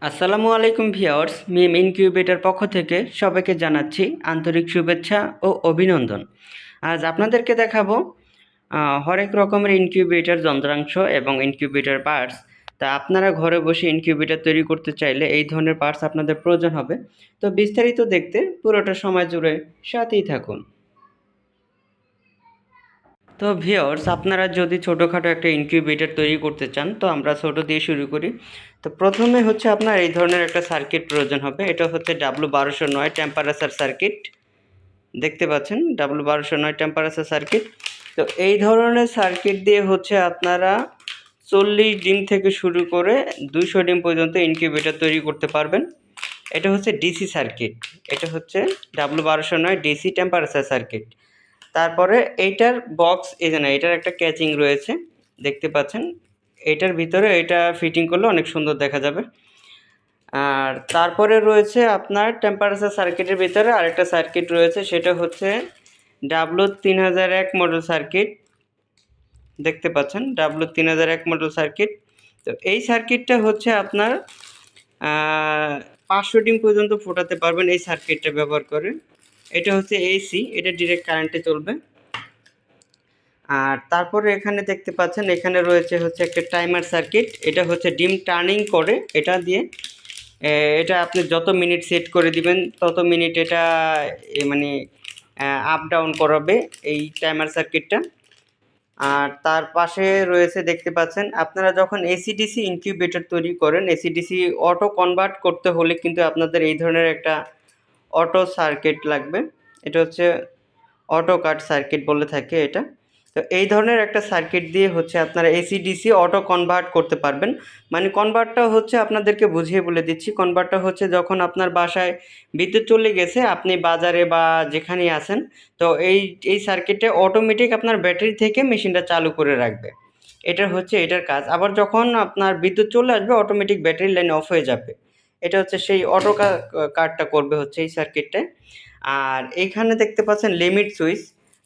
আসসালামু আলাইকুম ভিউয়ার্স, মিম ইনকিউবেটর পক্ষ থেকে সবাইকে জানাচ্ছি আন্তরিক শুভেচ্ছা ও অভিনন্দন। আজ আপনাদেরকে দেখাবো হরেক রকমের ইনকিউবেটর যন্ত্রাংশ এবং ইনকিউবেটর পার্টস। তা আপনারা ঘরে বসে ইনকিউবেটর তৈরি করতে চাইলে এই ধরনের পার্টস আপনাদের প্রয়োজন হবে। তো বিস্তারিত দেখতে পুরোটা সময় জুড়ে সাথেই থাকুন। তো ভিউয়ার্স, আপনারা যদি ছোটোখাটো একটা ইনকিউবেটর তৈরি করতে চান তো আমরা ছোটো দিয়ে শুরু করি। তো প্রথমে হচ্ছে আপনার এই ধরনের একটা সার্কিট প্রয়োজন হবে। এটা হচ্ছে W1209 টেম্পারেচার সার্কিট। দেখতে পাচ্ছেন W1209 টেম্পারেচার সার্কিট। তো এই ধরনের সার্কিট দিয়ে হচ্ছে আপনারা 40 ডিম থেকে শুরু করে 200 ডিম পর্যন্ত ইনকিউবেটর তৈরি করতে পারবেন। এটা হচ্ছে ডিসি সার্কিট। এটা হচ্ছে W1209 ডিসি টেম্পারেচার সার্কিট। তারপরে এইটার বক্স এই যে না, এটার একটা ক্যাচিং রয়েছে, দেখতে পাচ্ছেন। এটার ভিতরে এটা ফিটিং করলে অনেক সুন্দর দেখা যাবে। আর তারপরে রয়েছে আপনার টেম্পারেচার সার্কিটের ভিতরে আরেকটা সার্কিট রয়েছে, সেটা হচ্ছে W3001 মডেল সার্কিট। দেখতে পাচ্ছেন W3001 মডেল সার্কিট। তো এই সার্কিটটা হচ্ছে আপনার 500 ডিম পর্যন্ত ফোটাতে পারবেন এই সার্কিটটা ব্যবহার করে। এটা হচ্ছে এসি, এটা ডিরেক্ট কারেন্টে চলবে। আর তারপরে এখানে দেখতে পাচ্ছেন এখানে রয়েছে হচ্ছে একটা টাইমার সার্কিট। এটা হচ্ছে ডিম টার্নিং করে, এটা দিয়ে এটা আপনি যত মিনিট সেট করে দিবেন তত মিনিট এটা মানে আপ ডাউন করাবে এই টাইমার সার্কিটটা। আর তার পাশে রয়েছে দেখতে পাচ্ছেন, আপনারা যখন এসিডিসি ইনকিউবেটর তৈরি করেন, এসিডিসি অটো কনভার্ট করতে হলে কিন্তু আপনাদের এই ধরনের একটা অটো সার্কিট লাগবে। এটা হচ্ছে অটো কাট সার্কিট বলে থাকে এটা। তো এই ধরনের একটা সার্কিট দিয়ে হচ্ছে আপনারা এসিডিসি অটো কনভার্ট করতে পারবেন। মানে কনভার্টটা হচ্ছে আপনাদেরকে বুঝিয়ে বলে দিচ্ছি। কনভার্টটা হচ্ছে যখন আপনার বাসায় বিদ্যুৎ চলে গেছে, আপনি বাজারে বা যেখানেই আছেন, তো এই সার্কিটে অটোমেটিক আপনার ব্যাটারি থেকে মেশিনটা চালু করে রাখবে। এটা হচ্ছে এটার কাজ। আবার যখন আপনার বিদ্যুৎ চলে আসবে অটোমেটিক ব্যাটারি লাইন অফ হয়ে যাবে। এটা হচ্ছে সেই অটো কাটটা করবে হচ্ছে এই সার্কিটটায়। আর এইখানে দেখতে পাচ্ছেন লিমিট সুইচ।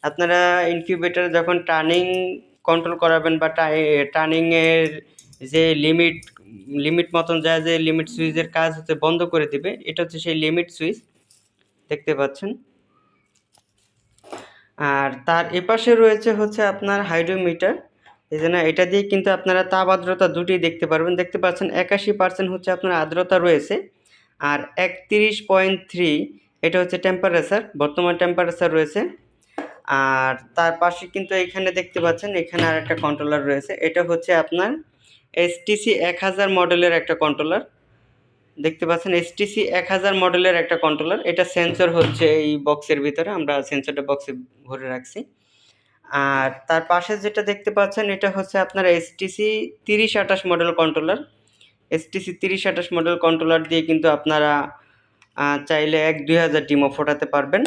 আপনারা ইনকিউবেটর যখন টার্নিং কন্ট্রোল করাবেন বা টার্নিংয়ের যে লিমিট মতন যায়, যে লিমিট সুইচের কাজ হচ্ছে বন্ধ করে দিবে, এটা হচ্ছে সেই লিমিট সুইচ। দেখতে পাচ্ছেন। আর তার এপাশে রয়েছে হচ্ছে আপনার হাইড্রোমিটার। এই জন্য এটা দিয়ে কিন্তু আপনারা তাপ আর্দ্রতা দুটোই দেখতে পারবেন। দেখতে পাচ্ছেন 81% হচ্ছে আপনার আর্দ্রতা রয়েছে, আর 31.3 এটা হচ্ছে টেম্পারেচার, বর্তমান টেম্পারেচার রয়েছে। আর তার পাশে কিন্তু এখানে দেখতে পাচ্ছেন এখানে আরেকটা কন্ট্রোলার রয়েছে। এটা হচ্ছে আপনার এসটিসি 1000 মডেলের একটা কন্ট্রোলার। দেখতে পাচ্ছেন এসটিসি 1000 মডেলের একটা কন্ট্রোলার। এটা সেন্সর হচ্ছে এই বক্সের ভিতরে, আমরা সেন্সরটা বক্সে ভরে রাখছি। আর তার পাশে যেটা দেখতে পাচ্ছেন এটা হচ্ছে আপনার STC 3028 model controller. STC 3028 model controller দিয়ে কিন্তু আপনারা চাইলে 1-2000 ডিমও ফোটাতে পারবেন।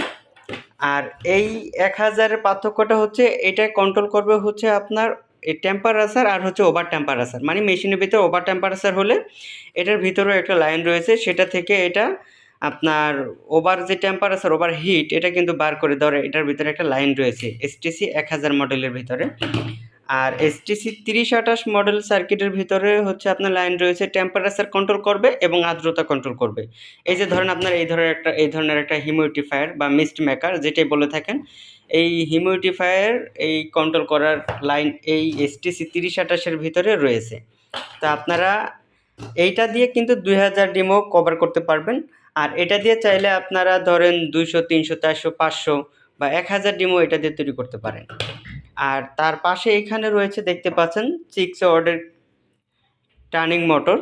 আর এই 1000-এর পার্থক্যটা হচ্ছে এটা কন্ট্রোল করবে হচ্ছে আপনার এই টেম্পারেচার আর হচ্ছে ওভার টেম্পারেচার। মানে মেশিনের ভিতরে ওভার টেম্পারেচার হলে এটার ভিতরেও একটা লাইন রয়েছে, সেটা থেকে এটা আপনার ওভার যে টেম্পারেচার, ওভার হিট, এটা কিন্তু বার করে দেওয়ার এটার ভিতরে একটা লাইন রয়েছে এসটিসি 1000 মডেলের ভিতরে। আর এসটিসি 3028 মডেল সার্কিটের ভিতরে হচ্ছে আপনার লাইন রয়েছে টেম্পারেচার কন্ট্রোল করবে এবং আর্দ্রতা কন্ট্রোল করবে। এই যে ধরেন আপনার এই ধরনের একটা হিউমিডিফায়ার বা মিস্ট মেকার যেটাই বলে থাকেন, এই হিউমিডিফায়ার এই কন্ট্রোল করার লাইন এই এসটিসি 3028-এর ভিতরে রয়েছে। তা আপনারা এইটা দিয়ে কিন্তু 2000 ডিমও কভার করতে পারবেন। আর এটা দিয়ে চাইলে আপনারা ধরেন 200, 300, 400, 500 বা 1000 ডিমও এটা দিয়ে তৈরি করতে পারেন। আর তার পাশে এখানে রয়েছে দেখতে পাচ্ছেন 6 ওয়াটের টার্নিং মোটর।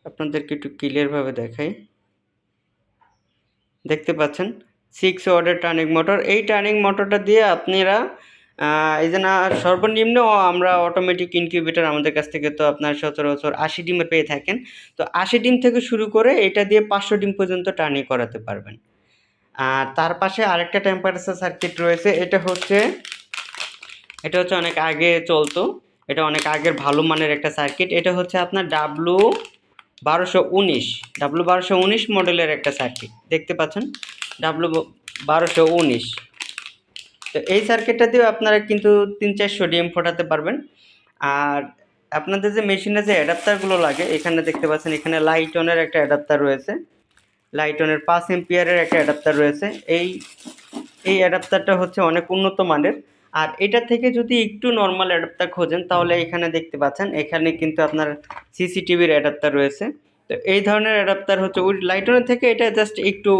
আপনাদেরকে একটু ক্লিয়ারভাবে দেখাই। দেখতে পাচ্ছেন 6 ওয়াটের টার্নিং মোটর। এই টার্নিং মোটরটা দিয়ে আপনারা এই যে না, সর্বনিম্ন আমরা অটোমেটিক ইনকিউবেটর আমাদের কাছ থেকে তো আপনার সচরাচর 80 ডিমে পেয়ে থাকেন। তো 80 ডিম থেকে শুরু করে এটা দিয়ে 500 ডিম পর্যন্ত টার্নিং করাতে পারবেন। আর তার পাশে আরেকটা টেম্পারেচার সার্কিট রয়েছে। এটা হচ্ছে অনেক আগে চলতো। এটা অনেক আগের ভালো মানের একটা সার্কিট। এটা হচ্ছে আপনার W1219 মডেলের একটা সার্কিট। দেখতে পাচ্ছেন W1219। তো এই সার্কিটটা দিয়েও আপনারা কিন্তু 300-400 ডিএম ফোটাতে পারবেন। আর আপনাদের যে মেশিনে যে অ্যাডাপ্টারগুলো লাগে এখানে দেখতে পাচ্ছেন, এখানে লাইটনের একটা অ্যাডাপ্টার রয়েছে, লাইটনের 5 এম্পিয়ারের একটা অ্যাডাপ্টার রয়েছে। এই অ্যাডাপ্টারটা হচ্ছে অনেক উন্নত মানের। আর এটা থেকে যদি একটু নর্মাল অ্যাডাপ্টার খোঁজেন তাহলে এখানে দেখতে পাচ্ছেন, এখানে কিন্তু আপনার সিসিটিভির অ্যাডাপ্টার রয়েছে। তো এই ধরনের অ্যাডাপ্টার হচ্ছে ওই লাইটনের থেকে এটা জাস্ট একটু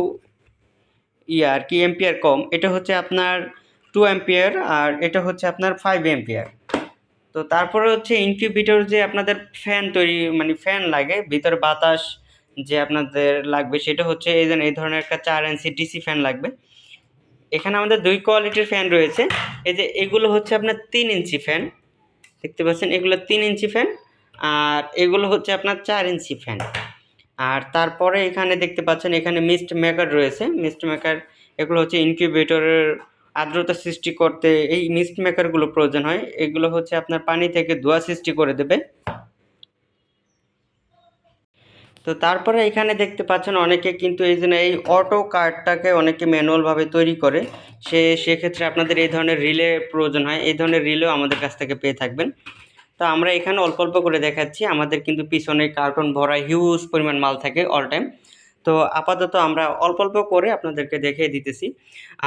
আর কি এম্পিয়ার কম। এটা হচ্ছে আপনার 2 এম্পিয়ার আর এটা হচ্ছে আপনার 5 এম্পিয়ার। তো তারপরে হচ্ছে ইনকিউবেটর যে আপনাদের ফ্যান তৈরি মানে ফ্যান লাগে ভিতরে বাতাস যে আপনাদের লাগবে, সেটা হচ্ছে এই ধরনের একটা 4 ইঞ্চি ডিসি ফ্যান লাগবে। এখানে আমাদের 2 কোয়ালিটির ফ্যান রয়েছে। এই যে এগুলো হচ্ছে আপনার 3 ইঞ্চি ফ্যান, দেখতে পাচ্ছেন এগুলো 3 ইঞ্চি ফ্যান, আর এগুলো হচ্ছে আপনার 4 ইঞ্চি ফ্যান। আর তারপরে এখানে দেখতে পাচ্ছেন এখানে মিস্ট মেকার রয়েছে। মিস্ট মেকার এগুলো হচ্ছে ইনকিউবেটরের আর্দ্রতা সৃষ্টি করতে এই মিস্ট মেকারগুলো প্রয়োজন হয়। এগুলো হচ্ছে আপনার পানি থেকে ধোঁয়া সৃষ্টি করে দেবে। তো তারপরে এখানে দেখতে পাচ্ছেন অনেকে কিন্তু এই অটো কার্ডটাকে অনেকে ম্যানুয়ালভাবে তৈরি করে। সেক্ষেত্রে আপনাদের এই ধরনের রিলে প্রয়োজন হয়। এই ধরনের রিলেও আমাদের কাছ থেকে পেয়ে থাকবেন। তো আমরা এখানে অল্প অল্প করে দেখাচ্ছি, আমাদের কিন্তু পিছনে কার্টন ভরা হিউজ পরিমাণ মাল থাকে অল টাইম। তো আপাতত আমরা অল্প অল্প করে আপনাদেরকে দেখিয়ে দিতেছি।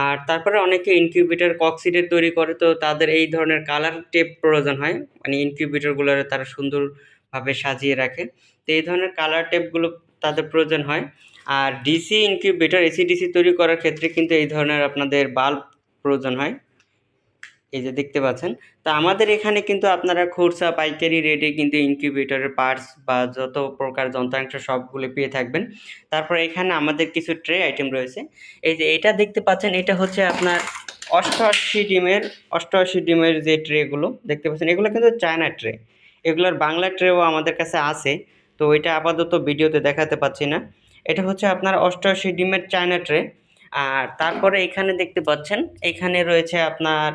আর তারপরে অনেকে ইনকিউবেটর ককসিডের তৈরি করে, তো তাদের এই ধরনের কালার টেপ প্রয়োজন হয়, মানে ইনকিউবেটরগুলো তারা সুন্দরভাবে সাজিয়ে রাখে। তো এই ধরনের কালার টেপগুলো তাদের প্রয়োজন হয়। আর ডিসি ইনকিউবেটর এসি ডিসি তৈরি করার ক্ষেত্রে কিন্তু এই ধরনের আপনাদের বাল্ব প্রয়োজন হয়, এই যে দেখতে পাচ্ছেন। তা আমাদের এখানে কিন্তু আপনারা খুচরা পাইকারি রেটে কিন্তু ইনকিউবেটরের পার্টস বা যত প্রকার যন্ত্রাংশ সবগুলো পেয়ে থাকবেন। তারপর এখানে আমাদের কিছু ট্রে আইটেম রয়েছে। এই যে এটা দেখতে পাচ্ছেন, এটা হচ্ছে আপনার 88 ডিমের যে ট্রেগুলো দেখতে পাচ্ছেন, এগুলো কিন্তু চায়না ট্রে। এগুলোর বাংলা ট্রেও আমাদের কাছে আছে, তো এটা আপাতত ভিডিওতে দেখাতে পাচ্ছি না। এটা হচ্ছে আপনার 88 ডিমের চায়না ট্রে। আর তারপরে এখানে দেখতে পাচ্ছেন এখানে রয়েছে আপনার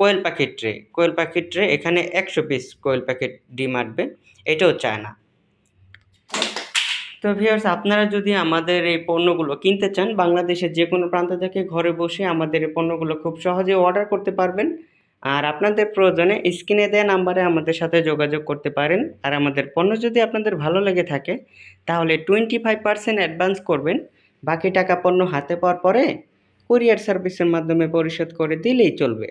কোয়েল পাখির ট্রে এখানে 100 পিস কোয়েল পাখির ডিম আসবে, এটাও চায়না। তো ভিউয়ার্স, আপনারা যদি আমাদের এই পণ্যগুলো কিনতে চান বাংলাদেশের যে কোনো প্রান্ত থেকে ঘরে বসে আমাদের এই পণ্যগুলো খুব সহজে অর্ডার করতে পারবেন। আর আপনাদের প্রয়োজনে স্ক্রিনে দেওয়া নাম্বারে আমাদের সাথে যোগাযোগ করতে পারেন। আর আমাদের পণ্য যদি আপনাদের ভালো লেগে থাকে তাহলে 25% অ্যাডভান্স করবেন, বাকি টাকা পণ্য হাতে পাওয়ার পরে কুরিয়ার সার্ভিসের মাধ্যমে পরিশোধ করে দিলেই চলবে।